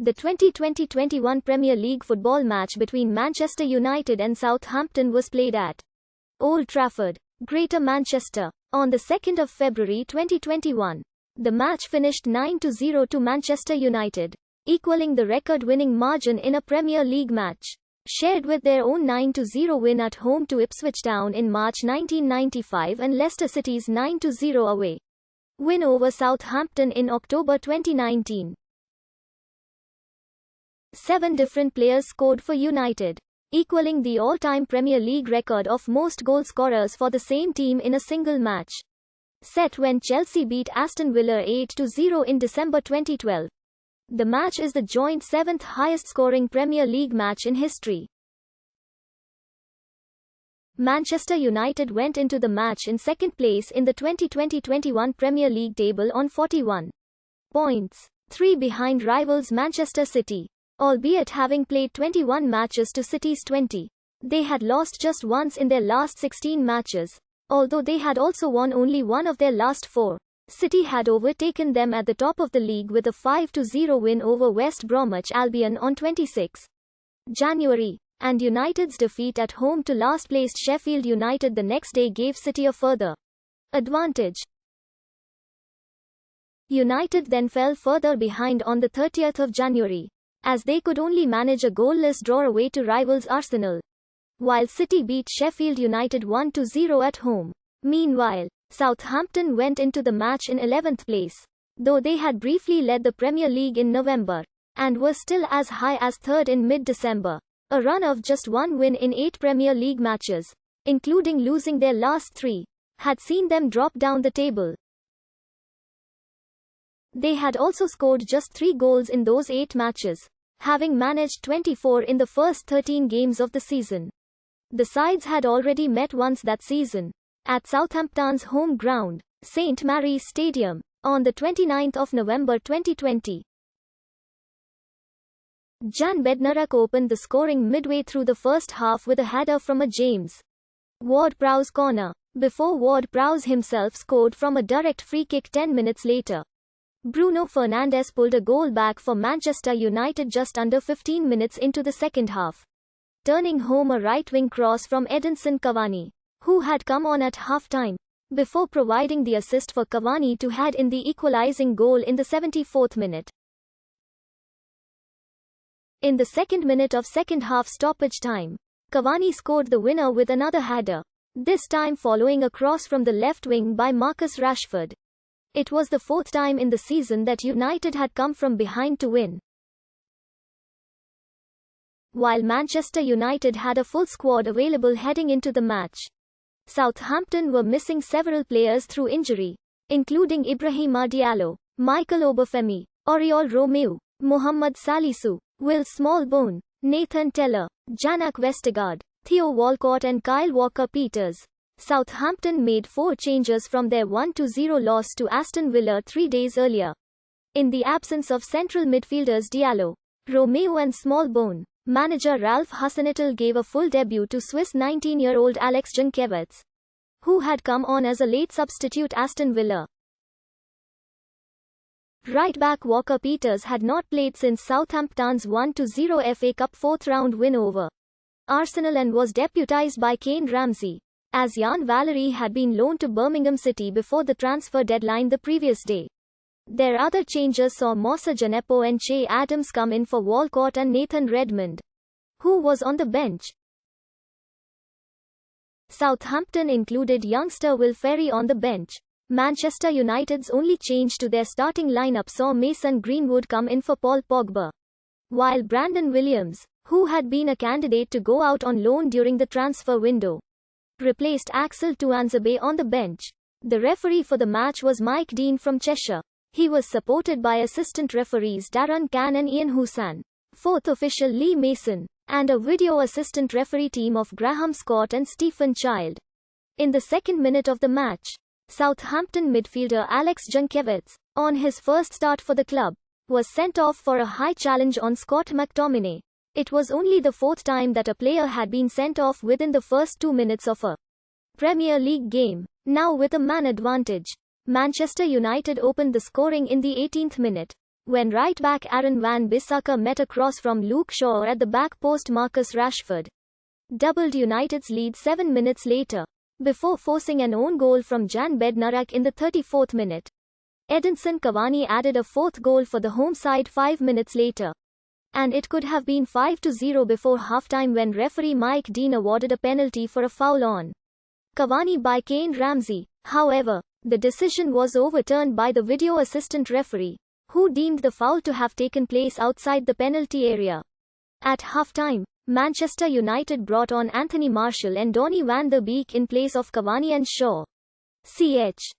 The 2020-21 Premier League football match between Manchester United and Southampton was played at Old Trafford, Greater Manchester, on the 2nd of February 2021. The match finished 9-0 to Manchester United, equaling the record-winning margin in a Premier League match, shared with their own 9-0 win at home to Ipswich Town in March 1995 and Leicester City's 9-0 away win over Southampton in October 2019. 7 different players scored for United, equaling the all-time Premier League record of most goal scorers for the same team in a single match, set when Chelsea beat Aston Villa 8-0 in December 2012. The match is the joint 7th highest-scoring Premier League match in history. Manchester United went into the match in second place in the 2020-21 Premier League table on 41 points, 3 behind rivals Manchester City. Albeit having played 21 matches to City's 20, they had lost just once in their last 16 matches, although they had also won only one of their last 4. City had overtaken them at the top of the league with a 5-0 win over West Bromwich Albion on 26 January, and United's defeat at home to last-placed Sheffield United the next day gave City a further advantage. United then fell further behind on the 30th of January, as they could only manage a goalless draw away to rivals Arsenal, while City beat Sheffield United 1-0 at home. Meanwhile, Southampton went into the match in 11th place, though they had briefly led the Premier League in November, and were still as high as 3rd in mid-December. A run of just 1 win in 8 Premier League matches, including losing their last 3, had seen them drop down the table. They had also scored just 3 goals in those 8 matches, having managed 24 in the first 13 games of the season. The sides had already met once that season, at Southampton's home ground, St Mary's Stadium, on the 29th of November 2020. Jan Bednarek opened the scoring midway through the first half with a header from a James Ward-Prowse corner, before Ward-Prowse himself scored from a direct free kick 10 minutes later. Bruno Fernandes pulled a goal back for Manchester United just under 15 minutes into the second half, turning home a right-wing cross from Edinson Cavani, who had come on at half-time, before providing the assist for Cavani to head in the equalising goal in the 74th minute. In the second minute of second-half stoppage time, Cavani scored the winner with another header, this time following a cross from the left wing by Marcus Rashford. It was the 4th time in the season that United had come from behind to win. While Manchester United had a full squad available heading into the match, Southampton were missing several players through injury, including Ibrahima Diallo, Michael Obafemi, Oriol Romeu, Mohamed Salisu, Will Smallbone, Nathan Tella, Janak Vestergaard, Theo Walcott and Kyle Walker-Peters. Southampton made 4 changes from their 1-0 loss to Aston Villa 3 days earlier. In the absence of central midfielders Diallo, Romeu and Smallbone, manager Ralph Hasenhüttl gave a full debut to Swiss 19-year-old Alex Jankiewicz, who had come on as a late substitute Aston Villa. Right-back Walker-Peters had not played since Southampton's 1-0 FA Cup 4th round win over Arsenal and was deputised by Kane Ramsey, as Jan Valery had been loaned to Birmingham City before the transfer deadline the previous day. Their other changes saw Moussa Djenepo and Che Adams come in for Walcott and Nathan Redmond, who was on the bench. Southampton included youngster Will Ferry on the bench. Manchester United's only change to their starting lineup saw Mason Greenwood come in for Paul Pogba, while Brandon Williams, who had been a candidate to go out on loan during the transfer window, replaced Axel Tuanzebe on the bench. The referee for the match was Mike Dean from Cheshire. He was supported by assistant referees Darren Cann and Ian Housan, 4th official Lee Mason, and a video assistant referee team of Graham Scott and Stephen Child. In the 2nd minute of the match, Southampton midfielder Alex Jankiewicz, on his first start for the club, was sent off for a high challenge on Scott McTominay. It was only the 4th time that a player had been sent off within the first 2 minutes of a Premier League game. Now with a man advantage, Manchester United opened the scoring in the 18th minute, when right-back Aaron Van Bissaka met a cross from Luke Shaw at the back post. Marcus Rashford doubled United's lead 7 minutes later, before forcing an own goal from Jan Bednarak in the 34th minute. Edinson Cavani added a fourth goal for the home side 5 minutes later. And it could have been 5-0 before halftime when referee Mike Dean awarded a penalty for a foul on Cavani by Kane Ramsey. However, the decision was overturned by the video assistant referee, who deemed the foul to have taken place outside the penalty area. At halftime, Manchester United brought on Anthony Martial and Donny van der Beek in place of Cavani and Shaw. Ch.